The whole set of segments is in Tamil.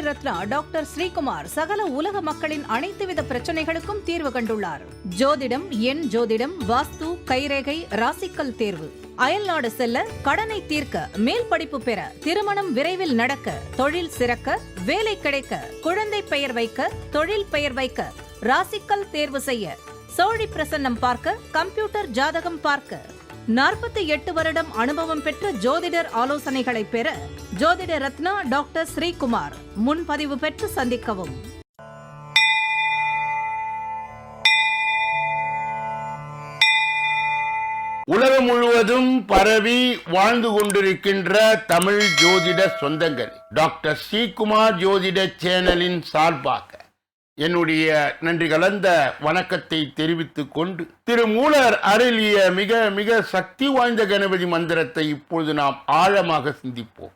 ரத்னா டாக்டர் ஸ்ரீகுமார் சகல உலக மக்களின் அனைத்து வித பிரச்சனைகளுக்கும் தீர்வு கண்டுள்ளார். ஜோதிடம், எண் ஜோதிடம், வாஸ்து, கைரேகை, ராசிக்கல் தேர்வு, அயல்நாடு செல்ல, கடனை தீர்க்க, மேல் படிப்பு பெற, திருமணம் விரைவில் நடக்க, தொழில் சிறக்க, வேலை கிடைக்க, குழந்தை பெயர் வைக்க, தொழில் பெயர் வைக்க, ராசிக்கல் தேர்வு செய்ய, சோழி பிரசன்னம் பார்க்க, கம்ப்யூட்டர் ஜாதகம் பார்க்க, 48 வருடம் அனுபவம் பெற்ற ஜோதிடர் ஆலோசனைகளை பெற ஜோதிட ரத்னா டாக்டர் ஸ்ரீகுமார். முன்பதிவு பெற்று சந்திக்கவும். உலகம் முழுவதும் பரவி வாழ்ந்து கொண்டிருக்கின்ற தமிழ் ஜோதிட சொந்தங்கள், டாக்டர் ஸ்ரீகுமார் ஜோதிட சேனலின் சார்பாக என்னுடைய நன்றி கலந்த வணக்கத்தை தெரிவித்துக் கொண்டு, திருமூலர் அருளிய மிக மிக சக்தி வாய்ந்த கணபதி மந்திரத்தை இப்பொழுது நாம் ஆழமாக சிந்திப்போம்.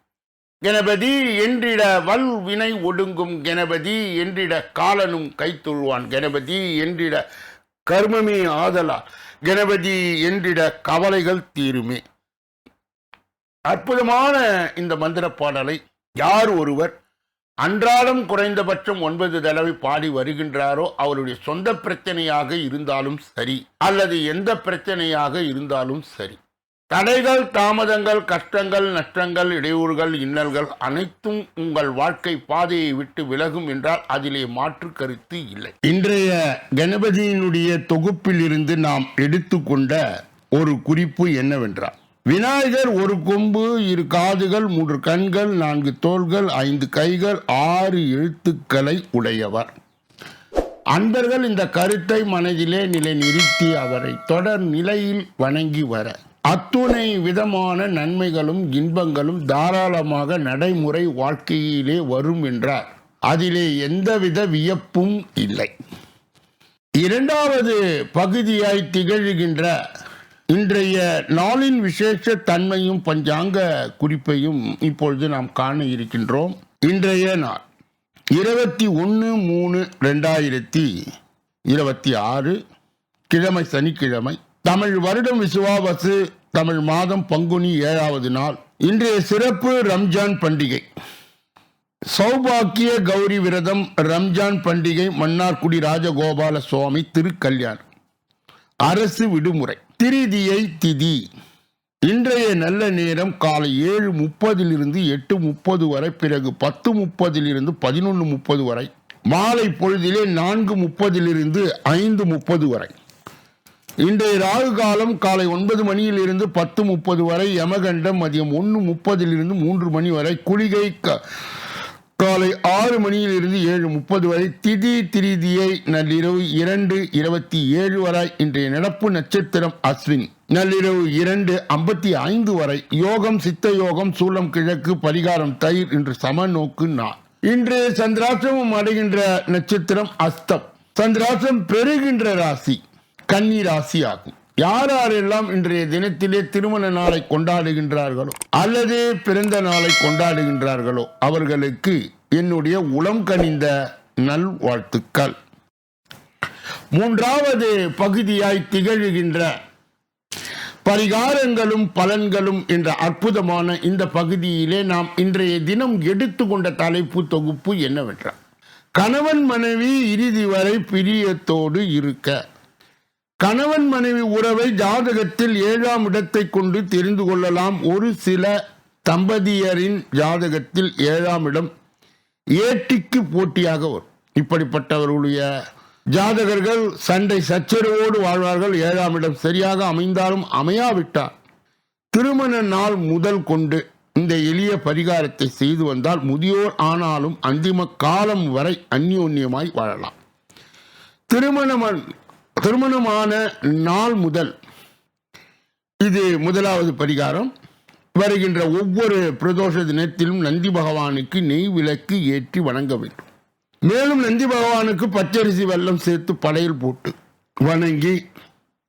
கணபதி என்றிட வல் வினை ஒடுங்கும், கணபதி என்றிட காலனும் கைத்தொழுவான், கணபதி என்றிட கர்மமே ஆதலால், கணபதி என்றிட கவலைகள் தீருமே. அற்புதமான இந்த மந்திர பாடலை யார் ஒருவர் அன்றாடம் குறைந்தபட்சம் 9 தடவை பாடி வருகின்றாரோ, அவருடைய சொந்த பிரச்சனையாக இருந்தாலும் சரி, அல்லது எந்த பிரச்சனையாக இருந்தாலும் சரி, தடைகள், தாமதங்கள், கஷ்டங்கள், நஷ்டங்கள், இடையூறுகள், இன்னல்கள் அனைத்தும் உங்கள் வாழ்க்கை பாதையை விட்டு விலகும் என்றால் அதிலே மாற்று கருத்து இல்லை. இன்றைய கணபதியினுடைய தொகுப்பில் இருந்து நாம் எடுத்துக்கொண்ட ஒரு குறிப்பு என்னவென்றால், விநாயகர் 1 கொம்பு, 2 காதுகள், 3 கண்கள், 4 தோள்கள், 5 கைகள், 6 எழுத்துக்களை உடையவர். அன்பர்கள் இந்த கருத்தை மனதிலே நிலைநிறுத்தி அவரை தொடர் நிலையில் வணங்கி வர அத்துணை விதமான நன்மைகளும் இன்பங்களும் தாராளமாக நடைமுறை வாழ்க்கையிலே வரும் என்றார். அதிலே எந்தவித வியப்பும் இல்லை. இரண்டாவது பகுதியாய் திகழ்கின்ற இன்றைய நாளின் விசேஷ தன்மையும் பஞ்சாங்க குறிப்பையும் இப்பொழுது நாம் காண இருக்கின்றோம். இன்றைய நாள் 21/3/2026 கிழமை, சனிக்கிழமை, தமிழ் வருடம் விசுவாவசு, தமிழ் மாதம் பங்குனி 7வது நாள். இன்றைய சிறப்பு ரம்ஜான் பண்டிகை, சௌபாக்கிய கௌரி விரதம், ரம்ஜான் பண்டிகை, மன்னார்குடி ராஜகோபால சுவாமி திருக்கல்யாணம், அரசு விடுமுறை, திரிதியை திதி. இன்றைய நல்ல நேரம் காலை 7:30 8:30 வரை, பிறகு 10:30 11:30 வரை, மாலை பொழுதிலே 4:30 5:30 வரை. இன்றைய ராகு காலம் காலை 9 மணியிலிருந்து 10:30 வரை, யமகண்டம் மதியம் 1:30 3 மணி வரை, குளிகை காலை 6 மணியிலிருந்து 7:30 வரை, திதி திரிதியை நள்ளிரவு 2:27 வரை. இன்றைய நடப்பு நட்சத்திரம் அஸ்வினி, நள்ளிரவு 2:55 வரை. யோகம் சித்த யோகம், சூலம் கிழக்கு, பரிகாரம் தயிர். இன்று சமநோக்கு நாள். இன்றைய சந்திராசிரமம் அடைகின்ற நட்சத்திரம் அஸ்தம். சந்திராசிரம் பெறுகின்ற ராசி கன்னி ராசி ஆகும். யாரெல்லாம் இன்றைய தினத்திலே திருமண நாளை கொண்டாடுகின்றார்களோ அல்லது பிறந்த நாளை கொண்டாடுகின்றார்களோ அவர்களுக்கு என்னுடைய உளம் கனிந்த நல்வாழ்த்துக்கள். மூன்றாவது பகுதியாய் திகழ்கின்ற பரிகாரங்களும் பலன்களும் என்ற அற்புதமான இந்த பகுதியிலே நாம் இன்றைய தினம் எடுத்துக்கொண்ட தலைப்பு தொகுப்பு என்னவென்றால், கணவன் மனைவி இறுதி வரை பிரியத்தோடு இருக்க. கணவன் மனைவி உறவை ஜாதகத்தில் 7ஆம் இடத்தை கொண்டு தெரிந்து கொள்ளலாம். ஒரு சில தம்பதியரின் ஜாதகத்தில் 7ஆம் இடம் ஏட்டிக்கு போட்டியாக வரும். இப்படிப்பட்டவர்களுடைய ஜாதகர்கள் சண்டை சச்சரவோடு வாழ்வார்கள். 7ஆம் இடம் சரியாக அமைந்தாலும் அமையாவிட்டால் திருமண நாள் முதல் கொண்டு இந்த எளிய பரிகாரத்தை செய்து வந்தால் முதியோர் ஆனாலும் அந்திம காலம் வரை அந்யோன்யமாய் வாழலாம். திருமணமான நாள் முதல் இது முதலாவது பரிகாரம். வருகின்ற ஒவ்வொரு பிரதோஷ தினத்திலும் நந்தி பகவானுக்கு நெய் விளக்கு ஏற்றி வணங்க வேண்டும். மேலும் நந்தி பகவானுக்கு பச்சரிசி வெல்லம் சேர்த்து படையல் போட்டு வணங்கி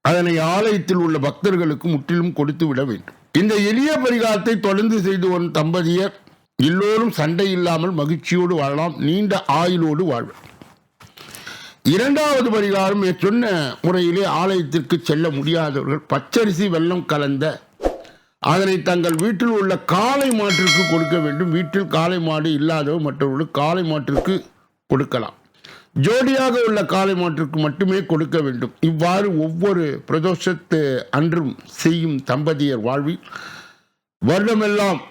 அதனை ஆலயத்தில் உள்ள பக்தர்களுக்கு முற்றிலும் கொடுத்து விட வேண்டும். இந்த எளிய பரிகாரத்தை தொடர்ந்து செய்து வரும் தம்பதியர் எல்லோரும் சண்டை இல்லாமல் மகிழ்ச்சியோடு வாழலாம், நீண்ட ஆயுளோடு வாழ்வர். இரண்டாவது பரிகாரம், சொன்ன முறையிலே ஆலயத்திற்கு செல்ல முடியாதவர்கள் பச்சரிசி வெல்லம் கலந்த அதனை தங்கள் வீட்டில் உள்ள காளை மாட்டிற்கு கொடுக்க வேண்டும். வீட்டில் காளை மாடு இல்லாதவர் மற்றவர்களுக்கு காளை மாட்டிற்கு கொடுக்கலாம். ஜோடியாக உள்ள காளை மாட்டிற்கு மட்டுமே கொடுக்க வேண்டும். இவ்வாறு ஒவ்வொரு பிரதோஷத்து அன்றும் செய்யும் தம்பதியர் வாழ்வில் வருடமெல்லாம்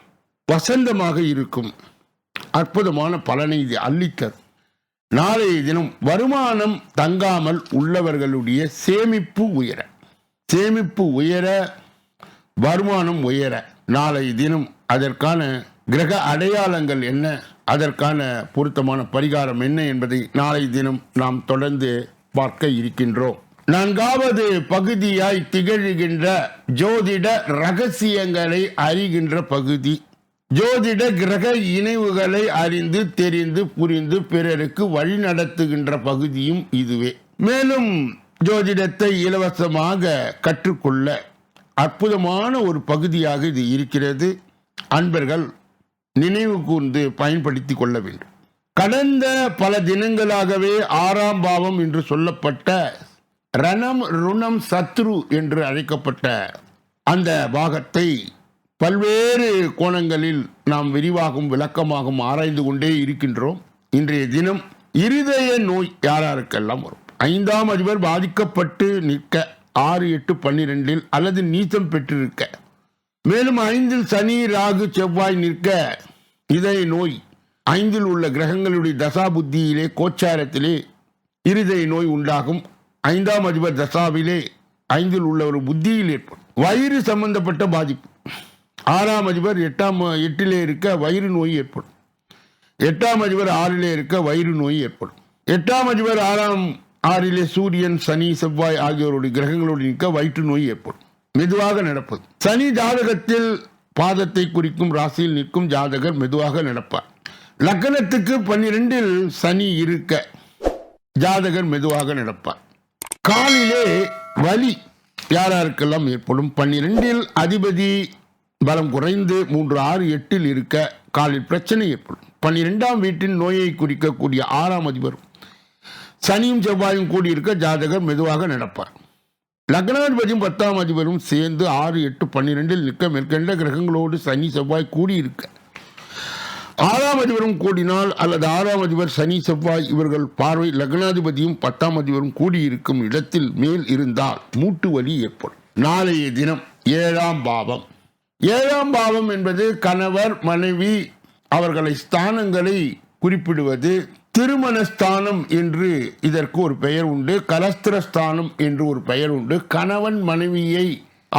வசந்தமாக இருக்கும். அற்புதமான பலனை இது அளித்தது. நாளைய தினம் வருமானம் தங்காமல் உள்ளவர்களுடைய சேமிப்பு உயர, வருமானம் உயர நாளைய தினம் அதற்கான கிரக அடையாளங்கள் என்ன, அதற்கான பொருத்தமான பரிகாரம் என்ன என்பதை நாளைய தினம் நாம் தொடர்ந்து பார்க்க இருக்கின்றோம். 4வது பகுதியாய் திகழ்கின்ற ஜோதிட ரகசியங்களை அறிகின்ற பகுதி. ஜோதிட கிரக இணைவுகளை அறிந்து தெரிந்து புரிந்து பிறருக்கு வழி நடத்துகின்ற பகுதியும் இதுவே. மேலும் ஜோதிடத்தை இலவசமாக கற்றுக்கொள்ள அற்புதமான ஒரு பகுதியாக இது இருக்கிறது. அன்பர்கள் நினைவு கூர்ந்து பயன்படுத்தி கொள்ள வேண்டும். கடந்த பல தினங்களாகவே 6ஆம் பாவம் என்று சொல்லப்பட்ட ரணம் ருணம் சத்ரு என்று அழைக்கப்பட்ட அந்த பாகத்தை பல்வேறு கோணங்களில் நாம் விரிவாகவும் விளக்கமாகவும் ஆராய்ந்து கொண்டே இருக்கின்றோம். இன்றைய தினம் இருதய நோய் யாருக்கெல்லாம் வரும், 5ஆம் அதிபர் பாதிக்கப்பட்டு நிற்க 6, 8, 12 அல்லது நீச்சம் பெற்றிருக்க, மேலும் 5இல் சனி ராகு செவ்வாய் நிற்க இதய நோய், 5இல் உள்ள கிரகங்களுடைய தசா புத்தியிலே கோச்சாரத்திலே இருதய நோய் உண்டாகும். 5ஆம் அதிபர் தசாவிலே 5இல் உள்ள ஒரு புத்தியில் ஏற்படும் வயிறு சம்பந்தப்பட்ட பாதிப்பு. 6ஆம் அதிபர் 8லே இருக்க வயிறு நோய் ஏற்படும். 8ஆம் அதிபர் 6லே இருக்க வயிறு நோய் ஏற்படும். 8ஆம் அதிபர் 6லே சூரியன் சனி செவ்வாய் ஆகியோருடைய கிரகங்களோடு நிற்க வயிற்று நோய் ஏற்படும். மெதுவாக நடப்பது. சனி ஜாதகத்தில் பாதத்தை குறிக்கும் ராசியில் நிற்கும் ஜாதகர் மெதுவாக நடப்பார். லக்னத்துக்கு 12இல் சனி இருக்க ஜாதகர் மெதுவாக நடப்பார். காலிலே வலி யாருக்கெல்லாம் ஏற்படும், 12இல் அதிபதி பலம் குறைந்து 3, 6, 8 இருக்க காலில் பிரச்சனை ஏற்படும். 12ஆம் வீட்டின் நோயை குறிக்கக்கூடிய 6ஆம் அதிபரும் சனியும் செவ்வாயும் கூடியிருக்க ஜாதகர் மெதுவாக நடப்பார். லக்னாதிபதியும் 10ஆம் அதிபரும் சேர்ந்து 6, 8, 12 நிற்க மேற்கண்ட கிரகங்களோடு சனி செவ்வாய் கூடியிருக்க 6ஆம் அதிபரும் கூடினால் அல்லது 6ஆம் அதிபர் சனி செவ்வாய் இவர்கள் பார்வை லக்னாதிபதியும் 10ஆம் அதிபரும் கூடியிருக்கும் இடத்தில் மேல் இருந்தால் மூட்டு வலி ஏற்படும். நாளைய தினம் 7ஆம் பாவம். 7ஆம் பாவம் என்பது கணவர் மனைவி அவர்களை ஸ்தானங்களை குறிப்பிடுவது. திருமணஸ்தானம் என்று இதற்கு ஒரு பெயர் உண்டு. கலஸ்திரஸ்தானம் என்று ஒரு பெயர் உண்டு. கணவன் மனைவியை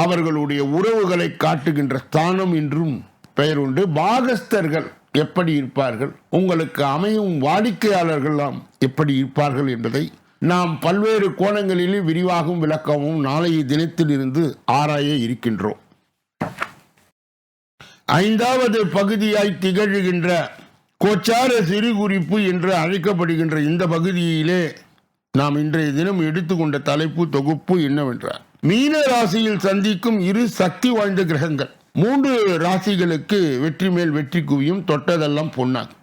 அவர்களுடைய உறவுகளை காட்டுகின்ற ஸ்தானம் என்றும் பெயர் உண்டு. பாகஸ்தர்கள் எப்படி இருப்பார்கள், உங்களுக்கு அமையும் வாடிக்கையாளர்கள்லாம் எப்படி இருப்பார்கள் என்பதை நாம் பல்வேறு கோணங்களிலே விரிவாகவும் விளக்கவும் நாளைய தினத்தில் இருந்து ஆராய இருக்கின்றோம். 5வது பகுதியாய் திகழ்கின்ற கோச்சார சிறு குறிப்பு என்று அழைக்கப்படுகின்ற இந்த பகுதியிலே நாம் இன்றைய தினம் எடுத்துக்கொண்ட தலைப்பு தொகுப்பு என்னவென்றால், மீன ராசியில் சந்திக்கும் 2 சக்தி வாய்ந்த கிரகங்கள். 3 ராசிகளுக்கு வெற்றி மேல் வெற்றி குவியும், தொட்டதெல்லாம் பொன்னாகும்.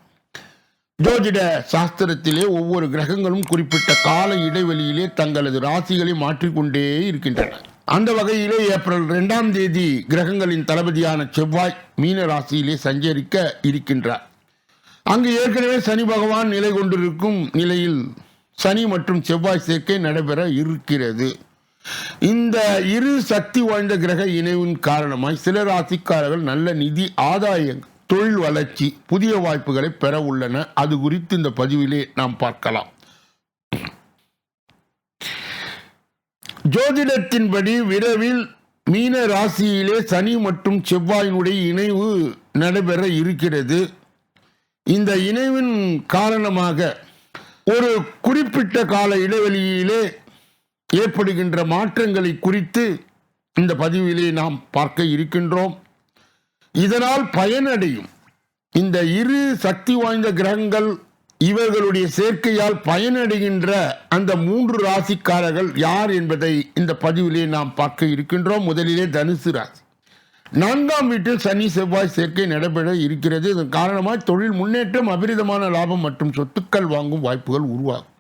ஜோதிட சாஸ்திரத்திலே ஒவ்வொரு கிரகங்களும் குறிப்பிட்ட கால இடைவெளியிலே தங்களது ராசிகளை மாற்றிக்கொண்டே இருக்கின்றன. அந்த வகையிலே ஏப்ரல் 2ஆம் தேதி கிரகங்களின் தளபதியான செவ்வாய் மீன ராசியிலே சஞ்சரிக்க இருக்கின்றார். அங்கு ஏற்கனவே சனி பகவான் நிலை கொண்டிருக்கும் நிலையில் சனி மற்றும் செவ்வாய் சேர்க்கை நடைபெற இருக்கிறது. இந்த 2 சக்தி வாய்ந்த கிரக இணைவின் காரணமாய் சில ராசிக்காரர்கள் நல்ல நிதி ஆதாயங்கள், தொழில் வளர்ச்சி, புதிய வாய்ப்புகளை பெற உள்ளன. அது குறித்து இந்த பதிவிலே நாம் பார்க்கலாம். ஜோதிடத்தின்படி விரைவில் மீன ராசியிலே சனி மற்றும் செவ்வாயினுடைய இணைவு நடைபெற இருக்கிறது. இந்த இணைவின் காரணமாக ஒரு குறிப்பிட்ட கால இடைவெளியிலே ஏற்படுகின்ற மாற்றங்களை குறித்து இந்த பதிவிலே நாம் பார்க்க இருக்கின்றோம். இதனால் பயனடையும் இந்த 2 சக்தி வாய்ந்த கிரகங்கள் இவர்களுடைய சேர்க்கையால் பயனடைகின்ற அந்த 3 ராசிக்காரர்கள் யார் என்பதை இந்த பதிவிலே நாம் பார்க்க இருக்கின்றோம். முதலிலே தனுசு ராசி. 4ஆம் வீட்டில் சனி செவ்வாய் சேர்க்கை நடைபெற இருக்கிறது. இதன் காரணமாக தொழில் முன்னேற்றம், அபரிதமான லாபம் மற்றும் சொத்துக்கள் வாங்கும் வாய்ப்புகள் உருவாகும்.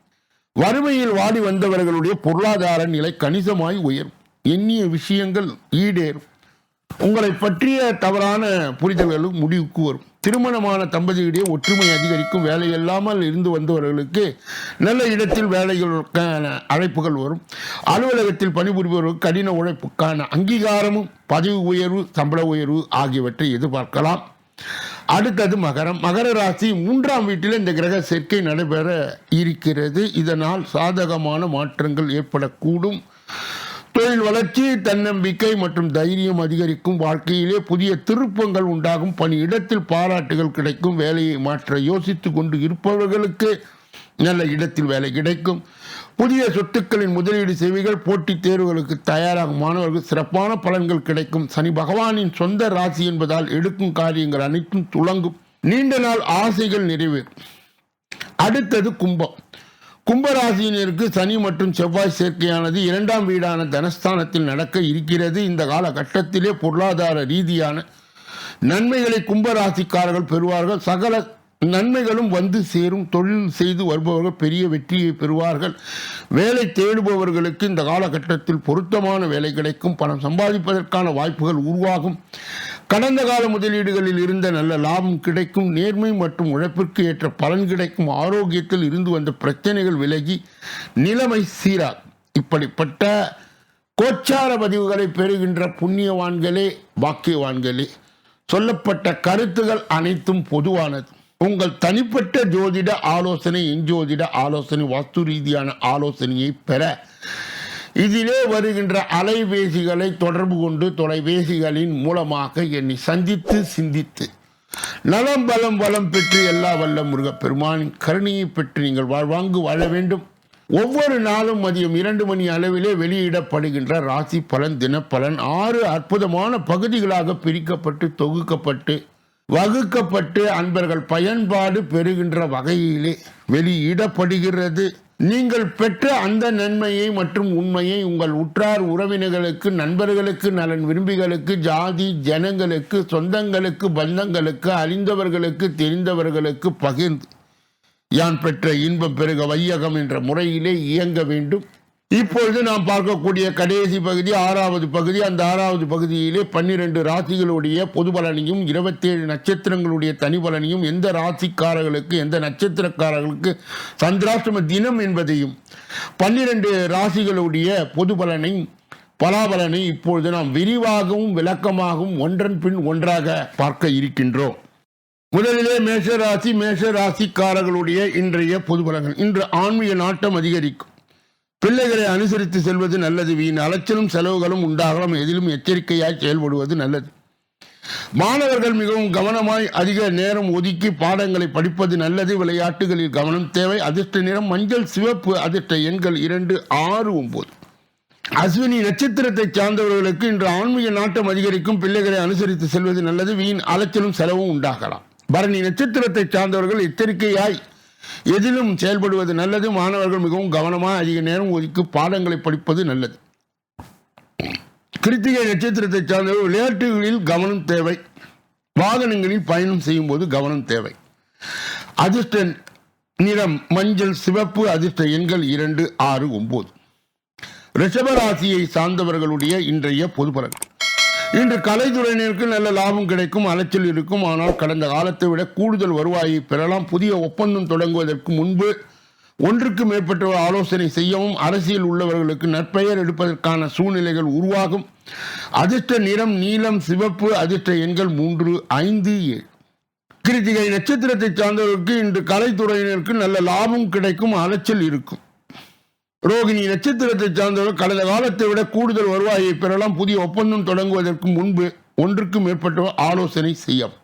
வறுமையில் வாடி வந்தவர்களுடைய பொருளாதார நிலை கணிசமாய் உயரும். எண்ணிய விஷயங்கள் ஈடேறும். உங்களை பற்றிய தவறான புரிதல்களும் முடிவுக்கு வரும். திருமணமான தம்பதியிடையே ஒற்றுமை அதிகரிக்கும். வேலை இல்லாமல் இருந்து வந்தவர்களுக்கு நல்ல இடத்தில் வேலைகளுக்கான அழைப்புகள் வரும். அலுவலகத்தில் பணிபுரிபவர்களுக்கு கடின உழைப்புக்கான அங்கீகாரமும் பதவி உயர்வு சம்பள உயர்வு ஆகியவற்றை எதிர்பார்க்கலாம். அடுத்தது மகரம். மகர ராசி 3ஆம் வீட்டில் இந்த கிரக சேர்க்கை நடைபெற இருக்கிறது. இதனால் சாதகமான மாற்றங்கள் ஏற்படக்கூடும். தொழில் வளர்ச்சி, தன்னம்பிக்கை மற்றும் தைரியம் அதிகரிக்கும். வாழ்க்கையிலே புதிய திருப்பங்கள் உண்டாகும். பணியிடத்தில் பாராட்டுகள் கிடைக்கும். வேலையை மாற்ற யோசித்து கொண்டு இருப்பவர்களுக்கு நல்ல இடத்தில் வேலை கிடைக்கும். புதிய சொத்துக்களின் முதலீடு சேவைகள், போட்டித் தேர்வுகளுக்கு தயாராகும் மாணவர்கள் சிறப்பான பலன்கள் கிடைக்கும். சனி பகவானின் சொந்த ராசி என்பதால் எடுக்கும் காரியங்கள் அனைத்தும் துலங்கும். நீண்ட நாள் ஆசைகள் நிறைவேறும். அடுத்தது கும்பம். கும்பராசியினருக்கு சனி மற்றும் செவ்வாய் சேர்க்கையானது 2ஆம் வீடான தனஸ்தானத்தில் நடக்க இருக்கிறது. இந்த காலகட்டத்திலே பொருளாதார ரீதியான நன்மைகளை கும்பராசிக்காரர்கள் பெறுவார்கள். சகல நன்மைகளும் வந்து சேரும். தொழில் செய்து வருபவர்கள் பெரிய வெற்றியை பெறுவார்கள். வேலை தேடுபவர்களுக்கு இந்த காலகட்டத்தில் பொருத்தமான வேலை கிடைக்கும். பணம் சம்பாதிப்பதற்கான வாய்ப்புகள் உருவாகும். கடந்த கால முதலீடுகளில் இருந்த நல்ல லாபம் கிடைக்கும். நேர்மை மற்றும் உழைப்பிற்கு ஏற்ற பலன் கிடைக்கும். ஆரோக்கியத்தில் இருந்து வந்த பிரச்சனைகள் விலகி நிலைமை சீராகும். இப்படிப்பட்ட கோச்சார பதிவுகளை பெறுகின்ற புண்ணியவான்களே, பாக்கியவான்களே, சொல்லப்பட்ட கருத்துகள் அனைத்தும் பொதுவானது. உங்கள் தனிப்பட்ட ஜோதிட ஆலோசனை, எஞ்சோதிட ஆலோசனை, வாஸ்து ரீதியான ஆலோசனையை பெற இதிலே வருகின்ற அலைபேசிகளை தொடர்பு கொண்டு தொலைபேசிகளின் மூலமாக என்னை சந்தித்து சிந்தித்து நலம் பலம் வளம் பெற்று எல்லா வல்ல முருகப்பெருமானின் கருணையை பெற்று நீங்கள் வாழ்வாங்கு வாழ வேண்டும். ஒவ்வொரு நாளும் மதியம் 2 மணி அளவிலே வெளியிடப்படுகின்ற ராசி பலன், தினப்பலன் 6 அற்புதமான பகுதிகளாக பிரிக்கப்பட்டு தொகுக்கப்பட்டு வகுக்கப்பட்டு அன்பர்கள் பயன்பாடு பெறுகின்ற வகையிலே வெளியிடப்படுகிறது. நீங்கள் பெற்ற அந்த நன்மையை மற்றும் உண்மையை உங்கள் உற்றார் உறவினர்களுக்கு, நண்பர்களுக்கு, நலன் விரும்பிகளுக்கு, ஜாதி ஜனங்களுக்கு, சொந்தங்களுக்கு, பந்தங்களுக்கு, அறிந்தவர்களுக்கு, தெரிந்தவர்களுக்கு பகிர்ந்து யான் பெற்ற இன்பம் பெருக வையகம் என்ற முறையிலே இயங்க வேண்டும். இப்பொழுது நாம் பார்க்கக்கூடிய கடைசி பகுதி 6வது பகுதி. அந்த 6வது பகுதியிலே 12 ராசிகளுடைய பொது பலனையும் 27 நட்சத்திரங்களுடைய தனி பலனையும், எந்த ராசிக்காரர்களுக்கு எந்த நட்சத்திரக்காரர்களுக்கு சந்திராஷ்டம தினம் என்பதையும் 12 ராசிகளுடைய பொது பலனை பலாபலனை இப்பொழுது நாம் விரிவாகவும் விளக்கமாகவும் ஒன்றன் பின் ஒன்றாக பார்க்க இருக்கின்றோம். முதலிலே மேஷராசி. மேஷராசிக்காரர்களுடைய இன்றைய பொது பலன்கள். இன்று ஆன்மீக நாட்டம் அதிகரிக்கும். பிள்ளைகளை அனுசரித்து செல்வது நல்லது. வீண் அலைச்சலும் செலவுகளும் உண்டாகலாம். எதிலும் எச்சரிக்கையாய் செயல்படுவது நல்லது. மாணவர்கள் மிகவும் கவனமாய் அதிக நேரம் ஒதுக்கி பாடங்களை படிப்பது நல்லது. விளையாட்டுகளில் கவனம் தேவை. அதிர்ஷ்ட நிறம் மஞ்சள் சிவப்பு. அதிர்ஷ்ட எண்கள் 2, 6, 9. அஸ்வினி நட்சத்திரத்தை சார்ந்தவர்களுக்கு இன்று ஆன்மீக நாட்டம் அதிகரிக்கும். பிள்ளைகளை அனுசரித்து செல்வது நல்லது. வீண் அலைச்சலும் செலவும் உண்டாகலாம். பரணி நட்சத்திரத்தை சார்ந்தவர்கள் எச்சரிக்கையாய் எதிலும் செயல்படுவது நல்லது. மாணவர்கள் மிகவும் கவனமாக அதிக நேரம் ஒதுக்கி பாடங்களை படிப்பது நல்லது. கிருத்திகை நட்சத்திரத்தை சார்ந்தவர்கள் விளையாட்டுகளில் கவனம் தேவை. வாகனங்களில் பயணம் செய்யும் போது கவனம் தேவை. அதிர்ஷ்ட நிறம் மஞ்சள் சிவப்பு. அதிர்ஷ்ட எண்கள் 2, 6, 9. ரிஷபராசியை சார்ந்தவர்களுடைய இன்றைய பொது பலன். இன்று கலைத்துறையினருக்கு நல்ல லாபம் கிடைக்கும். அலைச்சல் இருக்கும். ஆனால் கடந்த காலத்தை விட கூடுதல் வருவாயை பெறலாம். புதிய ஒப்பந்தம் தொடங்குவதற்கு முன்பு ஒன்றுக்கு மேற்பட்டவர் ஆலோசனை செய்யவும். அரசியல் உள்ளவர்களுக்கு நற்பெயர் எடுப்பதற்கான சூழ்நிலைகள் உருவாகும். அதிர்ஷ்ட நிறம் நீலம் சிவப்பு. அதிர்ஷ்ட எண்கள் 3, 5, 7. கிருத்திகை நட்சத்திரத்தை சார்ந்தவர்களுக்கு இன்று கலைத்துறையினருக்கு நல்ல லாபம் கிடைக்கும். அலைச்சல் இருக்கும். ரோகிணி நட்சத்திரத்தை சார்ந்தவர்கள் கடந்த காலத்தை விட கூடுதல் வருவாயை பெறலாம். புதிய ஒப்பந்தம் தொடங்குவதற்கு முன்பு ஒன்றுக்கு மேற்பட்டவர் ஆலோசனை செய்யும்.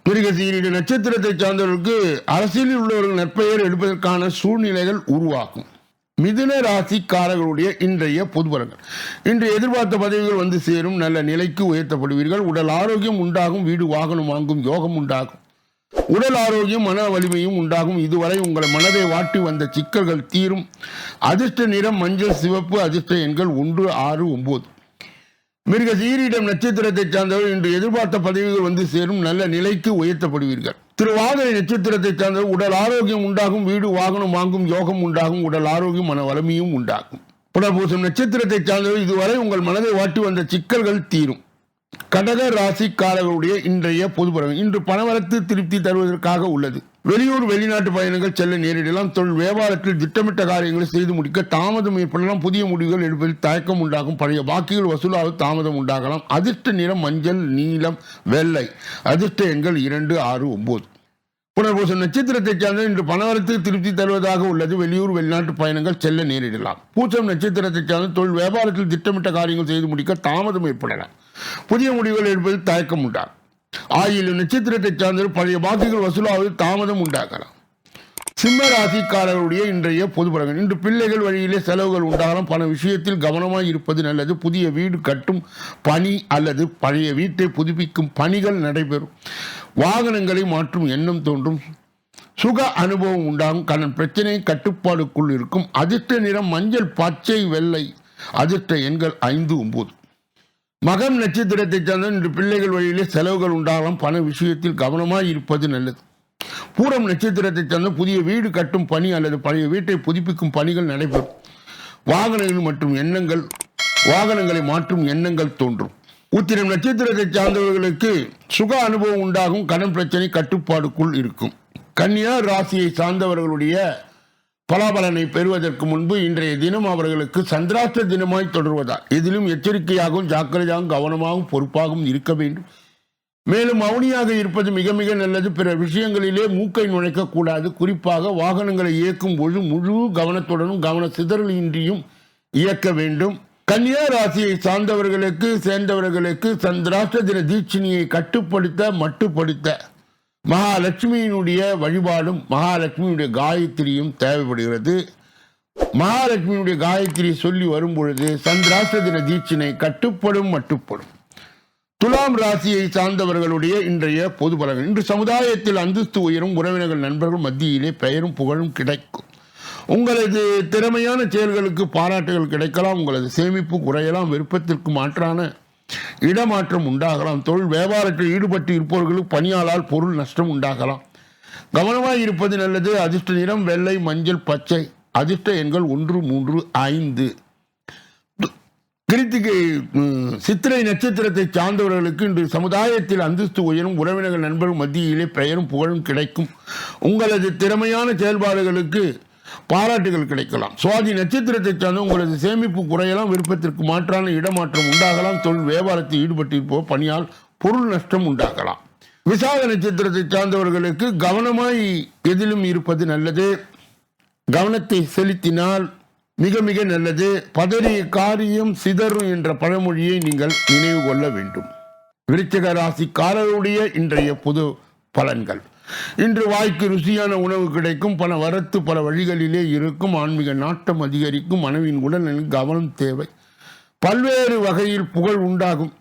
மிருகசீரிட நட்சத்திரத்தை சார்ந்தவர்களுக்கு அரசியலில் உள்ளவர்கள் நற்பெயர் எடுப்பதற்கான சூழ்நிலைகள் உருவாகும். மிதுன ராசிக்காரர்களுடைய இன்றைய பொது பலன்கள். இன்று எதிர்பார்த்த பதவிகள் வந்து சேரும். நல்ல நிலைக்கு உயர்த்தப்படுவீர்கள். உடல் ஆரோக்கியம் உண்டாகும். வீடு வாகனம் வாங்கும் யோகம் உண்டாகும். உடல் ஆரோக்கியம் மன வலிமையும் உண்டாகும். இதுவரை உங்கள் மனதை வாட்டி வந்த சிக்கல்கள் தீரும். அதிர்ஷ்ட நிறம் மஞ்சள் சிவப்பு. அதிர்ஷ்ட எண்கள் 1, 6, 9. மிருகசீரிடம் நட்சத்திரத்தை சார்ந்தவர் இன்று எதிர்பார்த்த பதவிகள் வந்து சேரும். நல்ல நிலைக்கு உயர்த்தப்படுவீர்கள். திருவாதிரை நட்சத்திரத்தை சார்ந்தவர் உடல் ஆரோக்கியம் உண்டாகும். வீடு வாகனம் வாங்கும் யோகம் உண்டாகும். உடல் ஆரோக்கியம் மன வலிமையும் உண்டாகும். புனர்பூசம் நட்சத்திரத்தை சார்ந்தவர் இதுவரை உங்கள் மனதை வாட்டி வந்த சிக்கல்கள் தீரும். கடக ராசிக்காரர்களுடைய இன்றைய பொது பலன். இன்று பணவரத்து திருப்தி தருவதற்காக உள்ளது. வெளியூர் வெளிநாட்டு பயணங்கள் செல்ல நேரிடலாம். தொழில் வியாபாரத்தில் திட்டமிட்ட காரியங்களை செய்து முடிக்க தாமதம் ஏற்படலாம். புதிய முடிவுகள் எடுப்பதில் தயக்கம் உண்டாகும். பழைய பாக்கிகள் வசூலாக தாமதம் உண்டாகலாம். அதிர்ஷ்ட நிறம் மஞ்சள், நீலம், வெள்ளை. அதிர்ஷ்ட எண்கள் 2, 6, 9. புனர்பூசம் நட்சத்திரத்தை சார்ந்த இன்று பணவரத்து திருப்தி தருவதாக உள்ளது. வெளியூர் வெளிநாட்டு பயணங்கள் செல்ல நேரிடலாம். பூசம் நட்சத்திரத்தை சார்ந்த தொழில் வியாபாரத்தில் திட்டமிட்ட காரியங்கள் செய்து முடிக்க தாமதம் ஏற்படலாம். புதிய முடிவுகள் எடுப்பதில் தயக்கம் உண்டாகும். ஆயிலும் நட்சத்திரத்தை சார்ந்த பழைய பாக்கிகள் வசூலாவதில் தாமதம் உண்டாகலாம். சிம்ம ராசிக்காரர்களுடைய இன்றைய பொது பலன். இன்று பிள்ளைகள் வழியிலே செலவுகள் உண்டாகலாம். பண விஷயத்தில் கவனமாய் இருப்பது நல்லது. புதிய வீடு கட்டும் பணி அல்லது பழைய வீட்டை புதுப்பிக்கும் பணிகள் நடைபெறும். வாகனங்களை மாற்றும் எண்ணம் தோன்றும். சுக அனுபவம் உண்டாகும். கடன் பிரச்சனை கட்டுப்பாடுக்குள் இருக்கும். அதிர்ஷ்ட நிறம் மஞ்சள், பச்சை, வெள்ளை. அதிர்ஷ்ட எண்கள் 5, 9. மகம் நட்சத்திரத்தை சார்ந்த இன்று பிள்ளைகள் வழியிலே செலவுகள் உண்டாகலாம். பண விஷயத்தில் கவனமாய் இருப்பது நல்லது. பூரம் நட்சத்திரத்தை சார்ந்த புதிய வீடு கட்டும் பணி அல்லது பழைய வீட்டை புதுப்பிக்கும் பணிகள் நடைபெறும். வாகனங்களை மாற்றும் எண்ணங்கள் தோன்றும். உத்திரம் நட்சத்திரத்தை சார்ந்தவர்களுக்கு சுக அனுபவம் உண்டாகும். கடன் பிரச்சனை கட்டுப்பாடுக்குள் இருக்கும். கன்னியா ராசியை சார்ந்தவர்களுடைய பலாபலனை பெறுவதற்கு முன்பு இன்றைய தினம் அவர்களுக்கு சந்திராஷ்ட தினமாய் தொடர்வதால் எதிலும் எச்சரிக்கையாகவும் ஜாக்கிரதையாகவும் கவனமாகவும் பொறுப்பாகவும் இருக்க வேண்டும். மேலும் மௌனியாக இருப்பது மிக மிக நல்லது. பிற விஷயங்களிலே மூக்கை நுழைக்க கூடாது. குறிப்பாக வாகனங்களை இயக்கும் பொழுது முழு கவனத்துடனும் கவன சிதறலின்றியும் இயக்க வேண்டும். கன்னியா ராசியை சேர்ந்தவர்களுக்கு சந்திராஷ்ட தின தீட்சணியை மட்டுப்படுத்த மகாலட்சுமியினுடைய வழிபாடும் மகாலட்சுமியுடைய காயத்ரியும் தேவைப்படுகிறது. மகாலட்சுமியுடைய காயத்ரி சொல்லி வரும் பொழுது சந்திராஷ்ட தின தீட்சணை மட்டுப்படும். துலாம் ராசியை சார்ந்தவர்களுடைய இன்றைய பொது பலன். இன்று சமுதாயத்தில் அந்தஸ்து உயரும். உறவினர்கள் நண்பர்கள் மத்தியிலே பெயரும் புகழும் கிடைக்கும். உங்களது திறமையான செயல்களுக்கு பாராட்டுகள் கிடைக்கலாம். உங்களது சேமிப்பு குறையலாம். விருப்பத்திற்கு மாற்றான இடமாற்றம் உண்டாகலாம். தொழில் வியாபாரத்தில் ஈடுபட்டு இருப்பவர்களுக்கு பணியாளால் பொருள் நஷ்டம் உண்டாகலாம். கவனமாய் இருப்பது நல்லது. அதிர்ஷ்ட நிறம் வெள்ளை, மஞ்சள், பச்சை. அதிர்ஷ்ட எண்கள் 1, 3, 5. கிருத்திகை சித்திரை நட்சத்திரத்தை சார்ந்தவர்களுக்கு இன்று சமுதாயத்தில் அந்தஸ்து உயரும். உறவினர்கள் நண்பர்கள் மத்தியிலே பெயரும் புகழும் கிடைக்கும். உங்களது திறமையான செயல்பாடுகளுக்கு பாராட்டுகள் கிடைக்கலாம். சுவாதி நட்சத்திரத்தை சார்ந்த உங்களது சேமிப்பு குறையலாம். விருப்பத்திற்கு மாற்றான இடமாற்றம் உண்டாகலாம். தொழில் வியாபாரத்தில் ஈடுபட்டிருப்போர் பணியால் பொருள் நஷ்டம் உண்டாகலாம். விசாக நட்சத்திரத்தை சார்ந்தவர்களுக்கு கவனமாய் எதிலும் இருப்பது நல்லது. கவனத்தை செலுத்தினால் மிக மிக நல்லது. பதறிய காரியம் சிதறும் என்ற பழமொழியை நீங்கள் நினைவு கொள்ள வேண்டும். விருச்சிக ராசிக்காரருடைய இன்றைய பொது பலன்கள். இன்று வாய்க்கு ருசியான உணவு கிடைக்கும். பண வரத்து பல வழிகளிலே இருக்கும். ஆன்மீக நாட்டம் அதிகரிக்கும். மனைவியின் உடல்நலில் கவனம் தேவை. பல்வேறு வகையில் புகழ் உண்டாகும்.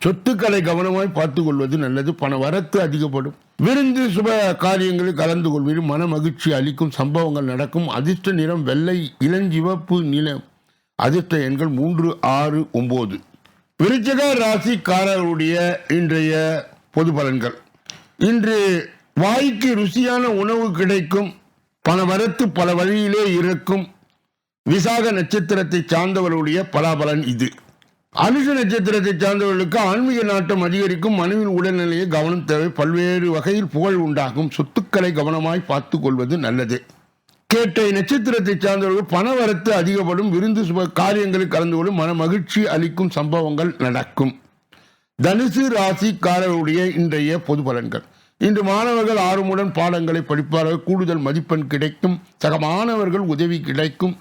சொத்துக்களை கவனமாய் பார்த்துக் கொள்வது நல்லது. பண வரத்து அதிகப்படும். விருந்து சுப காரியங்களில் கலந்து கொள்வதில் மன மகிழ்ச்சி அளிக்கும் சம்பவங்கள் நடக்கும். அதிர்ஷ்ட நிறம் வெள்ளை, இளஞ்சிவப்பு, நிலம். அதிர்ஷ்ட எண்கள் 3, 6, 9. விருச்சிக ராசிக்காரர்களுடைய இன்றைய பொது பலன்கள். இன்று வாய்க்கு ருசியான உணவு கிடைக்கும். பண வரத்து பல வழியிலே இருக்கும். விசாக நட்சத்திரத்தை சார்ந்தவர்களுடைய பலாபலன் இது. அனுஷ நட்சத்திரத்தை சார்ந்தவர்களுக்கு ஆன்மீக நாட்டம் அதிகரிக்கும். மனைவின் உடல்நிலையை கவனம் தேவை. பல்வேறு வகையில் புகழ் உண்டாகும். சொத்துக்களை கவனமாய் பார்த்துக் கொள்வது நல்லது. கேட்டை நட்சத்திரத்தை சார்ந்தவர்கள் பண வரத்து அதிகப்படும். விருந்து சுப காரியங்களில் கலந்து கொள்ளும். மன மகிழ்ச்சி அளிக்கும் சம்பவங்கள் நடக்கும். தனுசு ராசிக்காரர்களுடைய இன்றைய பொது பலன்கள். இன்று மாணவர்கள் ஆர்வமுடன் பாடங்களை படிப்பார்கள். கூடுதல் மதிப்பெண் கிடைக்கும். சக மாணவர்கள் உதவி கிடைக்கும்.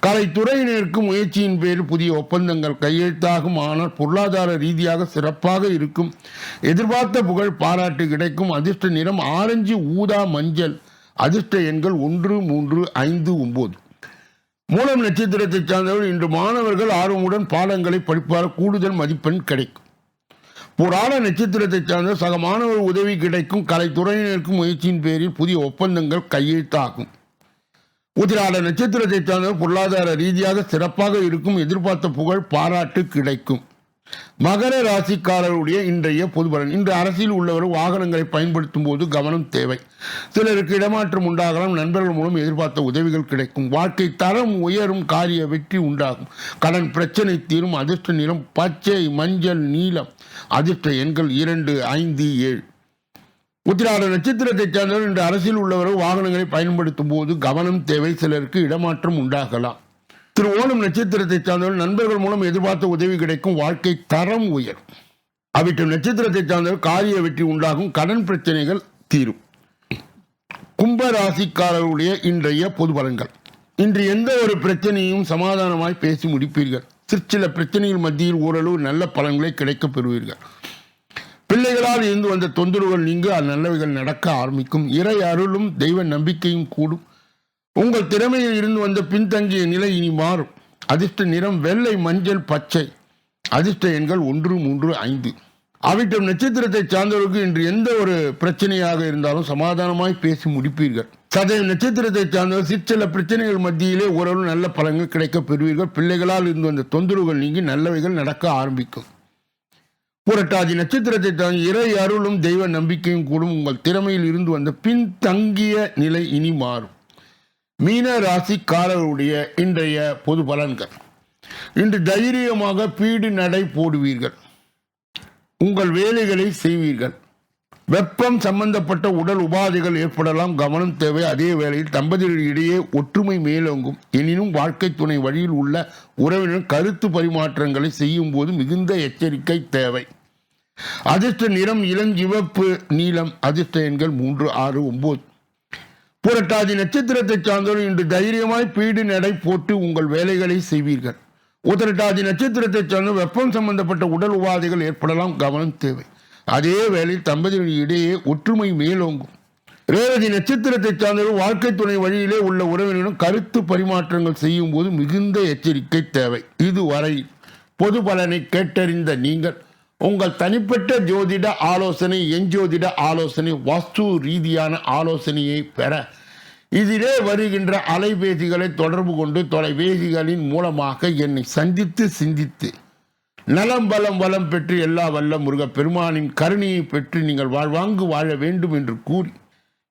கலைத்துறையினருக்கு முயற்சியின் பேரில் புதிய ஒப்பந்தங்கள் கையெழுத்தாகும். ஆனால் பொருளாதார ரீதியாக சிறப்பாக இருக்கும். எதிர்பார்த்த புகழ் பாராட்டு கிடைக்கும். அதிர்ஷ்ட நிறம் ஆரஞ்சு, ஊதா, மஞ்சள். அதிர்ஷ்ட எண்கள் 1, 3, 5, 9. மூலம் நட்சத்திரத்தை சார்ந்தவர்கள் இன்று மாணவர்கள் ஆர்வமுடன் பாடங்களை படிப்பார்கள். கூடுதல் மதிப்பெண் கிடைக்கும். புராண நட்சத்திரத்தை சார்ந்த சக மாணவர் உதவி கிடைக்கும். கலைத்துறையினருக்கும் முயற்சியின் பேரில் புதிய ஒப்பந்தங்கள் கையெழுத்தாகும். உத்திராட நட்சத்திரத்தை சார்ந்த பொருளாதார ரீதியாக சிறப்பாக இருக்கும். எதிர்பார்த்த புகழ் பாராட்டு கிடைக்கும். மகர ராசிக்காரருடைய இன்றைய பொது பலன். இன்று அரசியல் உள்ளவர் வாகனங்களை பயன்படுத்தும் போது கவனம் தேவை. சிலருக்கு இடமாற்றம் உண்டாகலாம். நண்பர்கள் மூலம் எதிர்பார்த்த உதவிகள் கிடைக்கும். வாழ்க்கை தரம் உயரும். காரிய வெற்றி உண்டாகும். கடன் பிரச்சனை தீரும். அதிர்ஷ்ட நிறம் பச்சை, மஞ்சள், நீலம். அதிர்ஷ்ட எண்கள் 2, 5, 7. உத்திராட நட்சத்திரத்தை சார்ந்தவர் இன்று அரசியல் உள்ளவர் வாகனங்களை பயன்படுத்தும் போது கவனம் தேவை. சிலருக்கு இடமாற்றம் உண்டாகலாம். திரு ஓணம் நட்சத்திரத்தை சார்ந்தவர் நண்பர்கள் மூலம் எதிர்பார்த்த உதவி கிடைக்கும். வாழ்க்கை தரம் உயரும். அவிட்டம் நட்சத்திரத்தை சார்ந்தவர் காரிய வெற்றி உண்டாகும். கடன் பிரச்சனைகள் தீரும். கும்ப ராசிக்காரருடைய இன்றைய பொது பலன்கள். இன்று எந்த ஒரு பிரச்சனையும் சமாதானமாய் பேசி முடிப்பீர்கள். சிற்சில பிரச்சனைகள் மத்தியில் ஓரளவு நல்ல பலன்களை கிடைக்கப் பெறுவீர்கள். பிள்ளைகளால் இருந்து வந்த தொந்தரவுகள் நீங்க நல்லவைகள் நடக்க ஆரம்பிக்கும். இறை அருளும் தெய்வ நம்பிக்கையும் கூடும். உங்கள் திறமையில் இருந்து வந்த பின்தங்கிய நிலை இனி மாறும். அதிர்ஷ்ட நிறம் வெள்ளை, மஞ்சள், பச்சை. அதிர்ஷ்ட எண்கள் 1, 3, 5. அவிட்டம் நட்சத்திரத்தை சார்ந்தவர்களுக்கு இன்று எந்த ஒரு பிரச்சனையாக இருந்தாலும் சமாதானமாய் பேசி முடிப்பீர்கள். சதயம் நட்சத்திரத்தை சார்ந்தவர் சிற்சில பிரச்சனைகள் மத்தியிலே ஓரளவு நல்ல பலன்கள் கிடைக்கப் பெறுவீர்கள். பிள்ளைகளால் இருந்து வந்த தொந்தரவுகள் நீங்கி நல்லவைகள் நடக்க ஆரம்பிக்கும். புரட்டாதி நட்சத்திரத்தை தாண்டி இறை அருளும் தெய்வ நம்பிக்கையும் கூடும். உங்கள் திறமையில் இருந்து வந்த பின்தங்கிய நிலை இனி மாறும். மீன ராசிக்காரருடைய இன்றைய பொது பலன்கள். இன்று தைரியமாக பீடு நடை போடுவீர்கள். உங்கள் வேலைகளை செய்வீர்கள். வெப்பம் சம்பந்தப்பட்ட உடல் உபாதைகள் ஏற்படலாம். கவனம் தேவை. அதே வேளையில் தம்பதிகளிடையே ஒற்றுமை மேலோங்கும். எனினும் வாழ்க்கை துணை வழியில் உள்ள உறவினர் கருத்து பரிமாற்றங்களை செய்யும் போது மிகுந்த எச்சரிக்கை தேவை. அதிர்ஷ்ட நிறம் இளஞ்சிவப்பு, நீலம். அதிர்ஷ்ட எண்கள் 3, 6, 9. புரட்டாதி நட்சத்திரத்தை சார்ந்தவர் இன்று தைரியமாய் பீடு நடை போட்டு உங்கள் வேலைகளை செய்வீர்கள். உத்திரட்டாதி நட்சத்திரத்தை சார்ந்த வெப்பம் சம்பந்தப்பட்ட உடல் உபாதைகள் ஏற்படலாம். கவனம் தேவை. அதே வேளையில் தம்பதிகள் இடையே ஒற்றுமை மேலோங்கும். ரேவதி நட்சத்திரத்தை சார்ந்தவர் வாழ்க்கை துணை வழியிலே உள்ள உறவினரும் கருத்து பரிமாற்றங்கள் செய்யும் போது மிகுந்த எச்சரிக்கை தேவை. இதுவரை பொது பலனை கேட்டறிந்த நீங்கள் உங்கள் தனிப்பட்ட ஜோதிட ஆலோசனை, எஞ்சோதிட ஆலோசனை, வாஸ்து ரீதியான ஆலோசனையை பெற இதிலே வருகின்ற அலைபேசிகளை தொடர்பு கொண்டு தொலைபேசிகளின் மூலமாக என்னை சந்தித்து சிந்தித்து நலம் பலம் வளம் பெற்று எல்லா வல்ல முருக பெருமானின் கருணையை பெற்று நீங்கள் வாழ்வாங்கு வாழ வேண்டும் என்று கூறி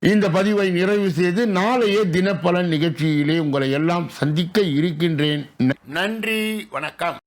இந்த பதிவை நிறைவு செய்து நாளைய தினப்பலன் நிகழ்ச்சியிலே உங்களை எல்லாம் சந்திக்க இருக்கின்றேன். நன்றி, வணக்கம்.